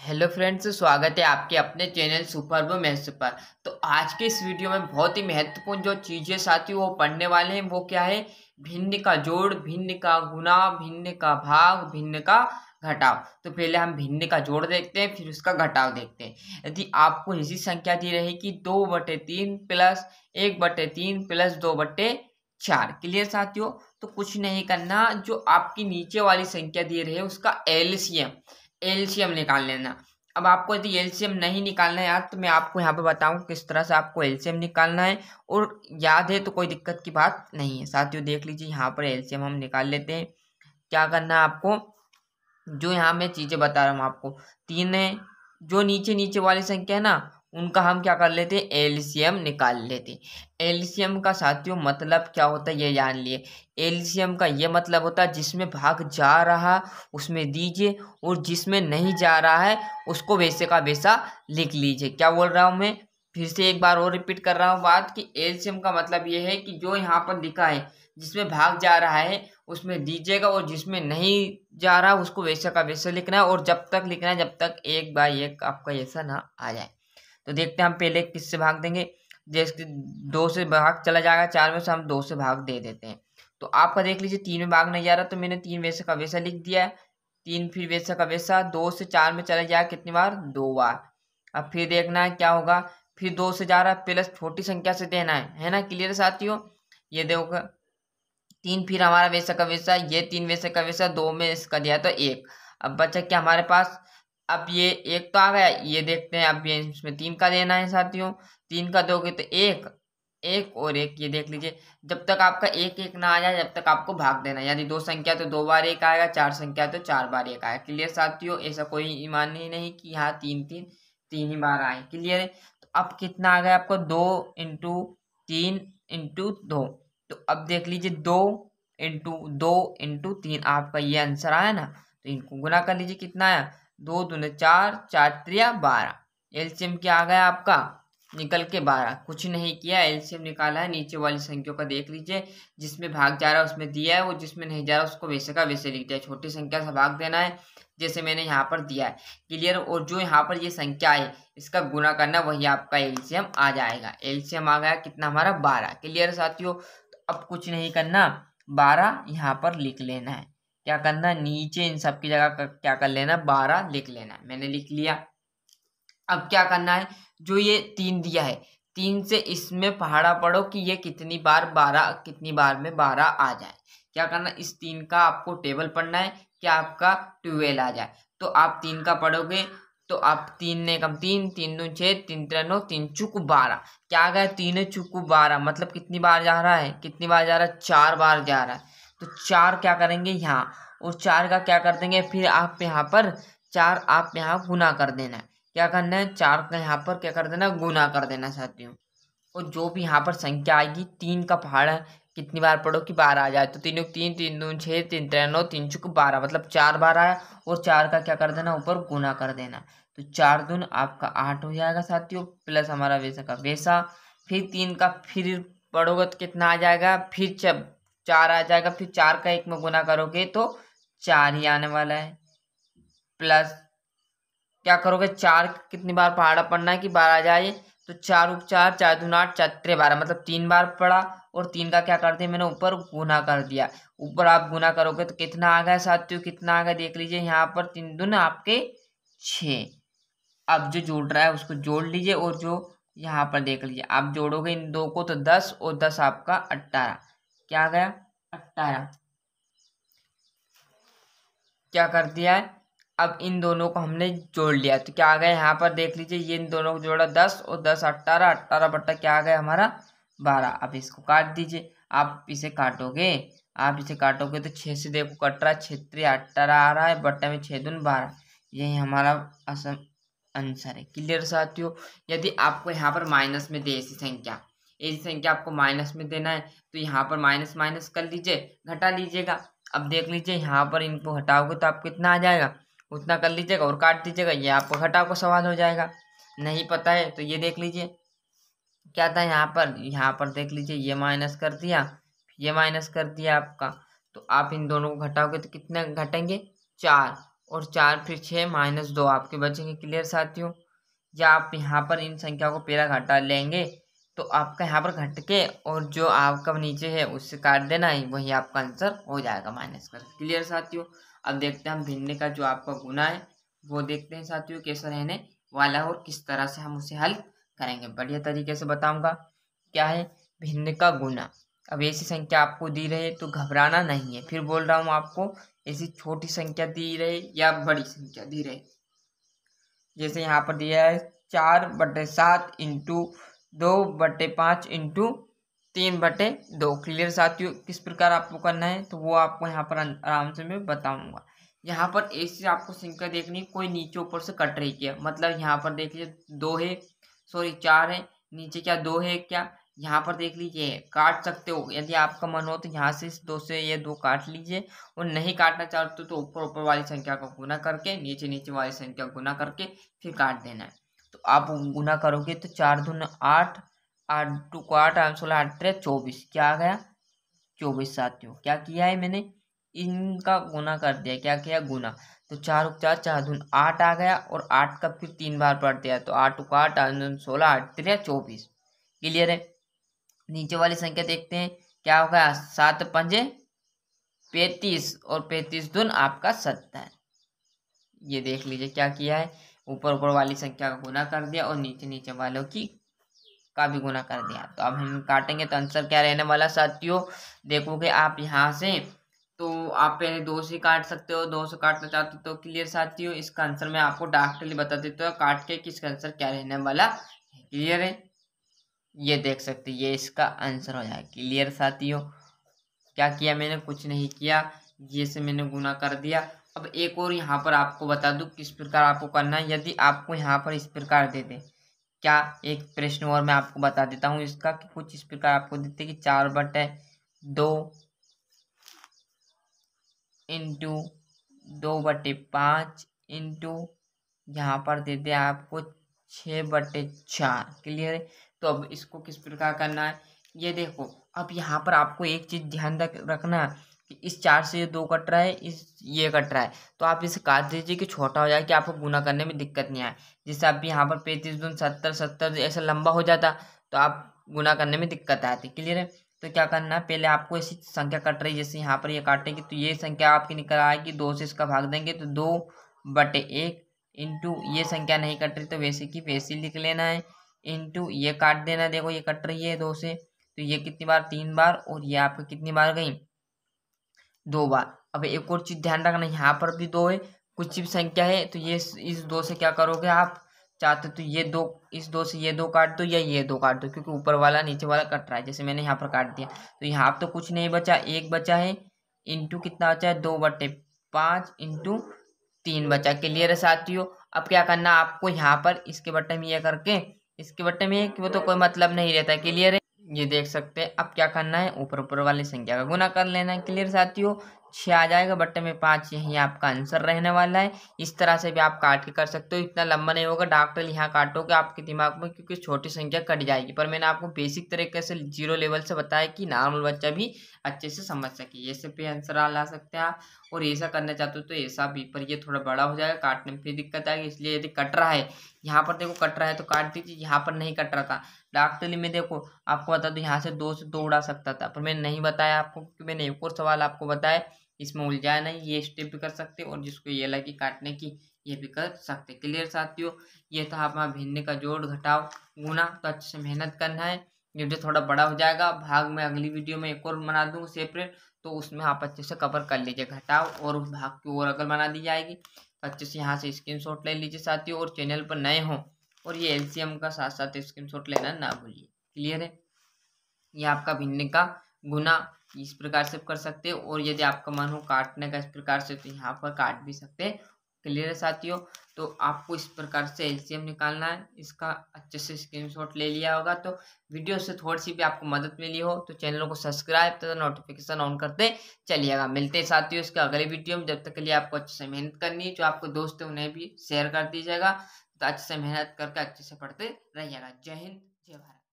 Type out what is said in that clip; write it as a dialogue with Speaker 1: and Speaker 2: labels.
Speaker 1: Hello friends, स्वागत है आपके अपने चैनल सुपर मैथ्स पर। तो आज के इस वीडियो में बहुत ही महत्वपूर्ण जो चीज़ें साथियों वो पढ़ने वाले हैं वो क्या है। भिन्न का जोड़, भिन्न का गुणा, भिन्न का भाग, भिन्न का घटाव। तो पहले हम भिन्न का जोड़ देखते हैं, फिर उसका घटाव देखते हैं। यदि आपको ऐसी संख्या दी रही कि 2/3 प्लस 1/3 प्लस 2/4, क्लियर साथियों। तो कुछ नहीं करना, जो आपकी नीचे वाली संख्या दी रही है उसका एलसीएम निकाल लेना। अब आपको यदि एलसीएम नहीं निकालना है यार, तो मैं आपको यहाँ पे बताऊँ किस तरह से आपको एलसीएम निकालना है, और याद है तो कोई दिक्कत की बात नहीं है साथियों। देख लीजिए, यहाँ पर एलसीएम हम निकाल लेते हैं। क्या करना है आपको, जो यहाँ मैं चीज़ें बता रहा हूँ आपको, तीन है, जो नीचे नीचे वाली संख्या है ना, उनका हम क्या कर लेते हैं, एलसीएम निकाल लेते हैं। एलसीएम का साथियों मतलब क्या होता है ये जान लिए। एलसीएम का ये मतलब होता है जिसमें भाग जा रहा उसमें दीजिए, और जिसमें नहीं जा रहा है उसको वैसे का वैसा लिख लीजिए। क्या बोल रहा हूँ मैं, फिर से एक बार और रिपीट कर रहा हूँ बात कि एलसीएम का मतलब ये है कि जो यहाँ पर लिखा है जिसमें भाग जा रहा है उसमें दीजिएगा, और जिसमें नहीं जा रहा उसको वैसे का वैसे लिखना है, और जब तक लिखना है जब तक 1/1 आपका ऐसा ना आ जाए। तो देखते हैं हम पहले किससे भाग देंगे। जैसे 2 से भाग चला जाएगा, 4 में से हम 2 से भाग दे देते हैं। तो आपका देख लीजिए 3 में भाग नहीं जा रहा, तो मैंने 3 वैसे का वैसा लिख दिया है। 3 फिर वैसा का वैसा, 2 से 4 में चला जाएगा कितनी बार, 2 बार। अब फिर देखना है क्या होगा, फिर 2 से जा रहा है प्लस छोटी संख्या से देना है ना, क्लियर साथियों। ये देखो 3 फिर हमारा वैसा का वैसा, ये 3 वैसा का वैसा, 2 में इसका दिया तो 1। अब बचा क्या हमारे पास, अब ये 1 तो आ गया, ये देखते हैं अब ये इसमें 3 का देना है साथियों। 3 का दोगे तो 1, 1 और 1, ये देख लीजिए। जब तक आपका 1 1 ना आ जाए जब तक आपको भाग देना है। यदि 2 संख्या तो 2 बार 1 आएगा, 4 संख्या तो 4 बार 1 आएगा, क्लियर साथियों। ऐसा कोई मान ही नहीं कि यहाँ 3 ही बार आए, क्लियर है। तो अब कितना आ गया आपको, 2 × 3 × 2। तो अब देख लीजिए 2 × 3 आपका ये आंसर आया ना। तो इनको गुना कर लीजिए, कितना आया, 2 दूने 4, 4 त्रिया 12। एलसीएम क्या आ गया आपका, निकल के 12। कुछ नहीं किया, एलसीएम निकाला है। नीचे वाली संख्याओं का देख लीजिए, जिसमें भाग जा रहा है उसमें दिया है, वो जिसमें नहीं जा रहा उसको वैसे का वैसे लिख दिया। छोटी संख्या से भाग देना है जैसे मैंने यहाँ पर दिया है, क्लियर। और जो यहाँ पर ये संख्या है इसका गुना करना, वही आपका एलसीएम आ जाएगा। एलसीएम आ गया कितना हमारा, 12, क्लियर साथियों। अब कुछ नहीं करना, 12 यहाँ पर लिख लेना है। क्या करना, नीचे इन सब की जगह क्या कर लेना, 12 लिख लेना है। मैंने लिख लिया। अब क्या करना है, जो ये 3 दिया है, 3 से इसमें पहाड़ा पढ़ो कि ये कितनी बार 12, कितनी बार में 12 आ जाए। क्या करना, इस 3 का आपको टेबल पढ़ना है कि आपका 12 आ जाए। तो आप 3 का पढ़ोगे तो आप 3 ने कम 3, 3 दूनी 6, 3 3 9, 3 चुक 12। क्या आ गया, 3 चुक 12 मतलब कितनी बार जा रहा है, कितनी बार जा रहा है, 4 बार जा रहा है। तो 4 क्या करेंगे यहाँ, और 4 का क्या कर देंगे, फिर आप यहाँ पर 4 आप यहाँ गुना कर देना है। क्या करना है, 4 का यहाँ पर क्या कर देना, गुना कर देना साथियों। और जो भी यहाँ पर संख्या आएगी 3 का पहाड़ा कितनी बार पढ़ो कि 12 आ जाए। तो 3 × 3, 3 दूनी 6, 3 3 9, 3 चुक 12 मतलब 4 बार आया, और 4 का क्या कर देना, ऊपर गुना कर देना। तो 4 दून आपका 8 हो जाएगा साथियों, प्लस हमारा वैसा का वैसा। फिर 3 का फिर पढ़ोगे तो कितना आ जाएगा, फिर 4 आ जाएगा। फिर 4 का 1 में गुना करोगे तो 4 ही आने वाला है, प्लस क्या करोगे, 4 कितनी बार पहाड़ा पढ़ना है कि 12 आ जाए। तो 4 × 4, 4 दूना 8, 4 त्रिया 12 मतलब 3 बार पढ़ा, और 3 का क्या कर दिया मैंने, ऊपर गुना कर दिया। ऊपर आप गुना करोगे तो कितना आ गया साथियों, कितना आ गया देख लीजिए, यहाँ पर 3 दूना आपके 6। अब जो जोड़ रहा है उसको जोड़ लीजिए, और जो यहाँ पर देख लीजिए आप जोड़ोगे इन दो को तो 10, और 10 आपका 18। क्या आ गया, 18। क्या कर दिया है, अब इन दोनों को हमने जोड़ लिया तो क्या आ गया, यहाँ पर देख लीजिए, ये इन दोनों को जोड़ा 10, और 10 18, 18 बट्टा क्या आ गया हमारा 12। अब इसको काट दीजिए, आप इसे काटोगे, तो 6 से देखो कट रहा है, 6 3 18 आ रहा है, बट्टा में 6 दून 12। यही हमारा असम आंसर है, क्लियर साथियों। यदि आपको यहाँ पर माइनस में दे ऐसी संख्या आपको माइनस में देना है, तो यहाँ पर माइनस माइनस कर लीजिए, घटा लीजिएगा। अब देख लीजिए यहाँ पर इनको हटाओगे तो आप कितना आ जाएगा, उतना कर लीजिएगा और काट दीजिएगा। ये आपका घटाव का सवाल हो जाएगा। नहीं पता है तो ये देख लीजिए क्या था, यहाँ पर देख लीजिए, ये माइनस कर दिया, ये माइनस कर दिया आपका। तो आप इन दोनों को घटाओगे तो कितने घटेंगे, 4। और 4 फिर 6 -2 आपके बचेंगे। क्लियर साथियों। या आप यहाँ पर इन संख्या को पहला घटा लेंगे तो आपका यहाँ पर घट के और जो आपका नीचे है उससे काट देना ही, वही आपका आंसर हो जाएगा माइनस कर। क्लियर साथियों। अब देखते हैं हम भिन्न का जो आपका गुना है वो देखते हैं साथियों कैसा रहने वाला है और किस तरह से हम उसे हल करेंगे। बढ़िया तरीके से बताऊंगा। क्या है भिन्न का गुना। अब ऐसी संख्या आपको दी रहे तो घबराना नहीं है। फिर बोल रहा हूँ आपको, ऐसी छोटी संख्या दी रहे या बड़ी संख्या दी रहे, जैसे यहाँ पर दिया है 4/7 इंटू 2/5 इंटू 3/2। क्लियर साथियों। किस प्रकार आपको करना है तो वो आपको यहाँ पर आराम से मैं बताऊंगा। यहाँ पर ऐसी आपको संख्या देखनी, कोई नीचे ऊपर से कट रही क्या, मतलब यहाँ पर देख लीजिए 2 है, सॉरी 4 है, नीचे क्या 2 है क्या, यहाँ पर देख लीजिए काट सकते हो। यदि आपका मन हो तो यहाँ से इस 2 से ये 2 काट लीजिए, और नहीं काटना चाहते तो ऊपर ऊपर वाली संख्या का गुना करके नीचे नीचे वाली संख्या गुना करके फिर काट देना है। तो आप गुना करोगे तो 4 दूनी 8, 8 2 को 8, 8 16 8 3 24, क्या आ गया 24 साथियों। क्या किया है मैंने, इनका गुना कर दिया। क्या किया गुना, तो 4 4 4 दूनी 8 आ गया, और 8 का फिर 3 बार पढ़ दिया तो 8 को 8, 8 दूनी 16, 8 3 24। क्लियर है। नीचे वाली संख्या देखते हैं क्या होगा, 7 5 35 और 35 दून आपका 70। ये देख लीजिए क्या किया है, ऊपर ऊपर वाली संख्या का गुना कर दिया और नीचे नीचे वालों की का भी गुना कर दिया। तो अब हम काटेंगे तो आंसर क्या रहने वाला साथियों, देखोगे आप यहाँ से तो आप पहले 2 से काट सकते हो, 2 से काटना चाहते हो तो। क्लियर साथियों। इसका आंसर मैं आपको डायरेक्टली बता देता हूँ काट के किसका आंसर क्या रहने वाला है। क्लियर है। ये देख सकते ये इसका आंसर हो जाएगा। क्लियर साथियों। क्या किया मैंने, कुछ नहीं किया, ये से मैंने गुना कर दिया। अब एक और यहाँ पर आपको बता दूं किस प्रकार आपको करना है। यदि आपको यहाँ पर इस प्रकार दे दे, क्या एक प्रश्न और मैं आपको बता देता हूँ इसका, कि कुछ इस प्रकार आपको देते कि 4/2 इंटू 2/5 इंटू यहाँ पर देते हैं आपको 6/4। क्लियर है। तो अब इसको किस प्रकार करना है, ये देखो। अब यहाँ पर आपको एक चीज ध्यान रखना कि इस 4 से ये 2 कट रहा है, इस ये कट रहा है, तो आप इसे काट दीजिए कि छोटा हो जाए, कि आपको गुना करने में दिक्कत नहीं आए। जैसे आप यहाँ पर 35 दूनी 70, 70 ऐसा लंबा हो जाता तो आप गुना करने में दिक्कत आती। क्लियर है। तो क्या करना है, पहले आपको ऐसी संख्या कट रही है, जैसे यहाँ पर ये काटेंगे तो ये संख्या आपकी निकल आएगी, 2 से इसका भाग देंगे तो 2/1 इंटू ये संख्या नहीं कट रही तो वैसे की वैसी लिख लेना है, इंटू ये काट देना। देखो ये कट रही है 2 से, तो ये कितनी बार 3 बार, और ये आपकी कितनी बार गई 2 बार। अब एक और चीज ध्यान रखना, यहाँ पर भी 2 है, कुछ भी संख्या है तो ये इस 2 से क्या करोगे आप चाहते तो ये 2, इस 2 से ये 2 काट दो या ये 2 काट दो, क्योंकि ऊपर वाला नीचे वाला कट रहा है। जैसे मैंने यहाँ पर काट दिया तो यहाँ पर तो कुछ नहीं बचा, 1 बचा है, इंटू कितना बचा है 2/5 इंटू 3 बचा। क्लियर है साथियों। अब क्या करना आपको यहाँ पर इसके बट्टे में ये करके इसके बट्टे में वो तो कोई मतलब नहीं रहता। क्लियर है। ये देख सकते हैं। अब क्या करना है, ऊपर ऊपर वाली संख्या का गुना कर लेना है। क्लियर साथियों। 6 आ जाएगा, बट्टे में 5, यही आपका आंसर रहने वाला है। इस तरह से भी आप काट के कर सकते हो, इतना लंबा नहीं होगा। डॉक्टर यहाँ काटोगे आपके दिमाग में, क्योंकि छोटी संख्या कट जाएगी। पर मैंने आपको बेसिक तरीके से 0 लेवल से बताया कि नॉर्मल बच्चा भी अच्छे से समझ सके। ऐसे पे आंसर ला सकते हैं आप, और ऐसा करना चाहते हो तो ऐसा भी, पर ये थोड़ा बड़ा हो जाएगा, काटने में फिर दिक्कत आएगी। इसलिए यदि कट रहा है, यहाँ पर देखो कट रहा है तो काट दीजिए, यहाँ पर नहीं कट रहा था डॉक्टरी में देखो आपको बता दो यहाँ से 2 से 2 उड़ा सकता था, पर मैंने नहीं बताया आपको, क्योंकि मैंने एक और सवाल आपको बताया, इसमें उलझाया नहीं। ये स्टेप भी कर सकते और जिसको ये लगी काटने की ये भी कर सकते। क्लियर साथियों। ये था हमारा भिन्न का जोड़ घटाव गुना। तो अच्छे से मेहनत करना है। वीडियो थोड़ा बड़ा हो जाएगा, भाग में अगली वीडियो में एक और बना दूंगा सेपरेट, तो उसमें आप अच्छे से कवर कर लीजिए घटाव, और उस भाग की और अगर बना दी जाएगी। तो अच्छे से यहाँ से स्क्रीनशॉट ले लीजिए साथियों, और चैनल पर नए हो और ये एलसीएम का साथ साथ स्क्रीनशॉट लेना ना भूलिए। क्लियर है। ये आपका भिन्न का गुना इस प्रकार से कर सकते हो, और यदि आपका मन हो काटने का इस प्रकार से तो यहाँ पर काट भी सकते हैं। क्लियर है साथियों। तो आपको इस प्रकार से एलसीएम निकालना है। इसका अच्छे से स्क्रीनशॉट ले लिया होगा तो वीडियो से थोड़ी सी भी आपको मदद मिली हो तो चैनल को सब्सक्राइब तथा नोटिफिकेशन ऑन करते चलिएगा। मिलते हैं साथियों इसके अगले वीडियो में। जब तक के लिए आपको अच्छे से मेहनत करनी है, जो आपको दोस्त है उन्हें भी शेयर कर दीजिएगा। तो अच्छे से मेहनत करके अच्छे से पढ़ते रहिएगा। जय हिंद, जय भारत।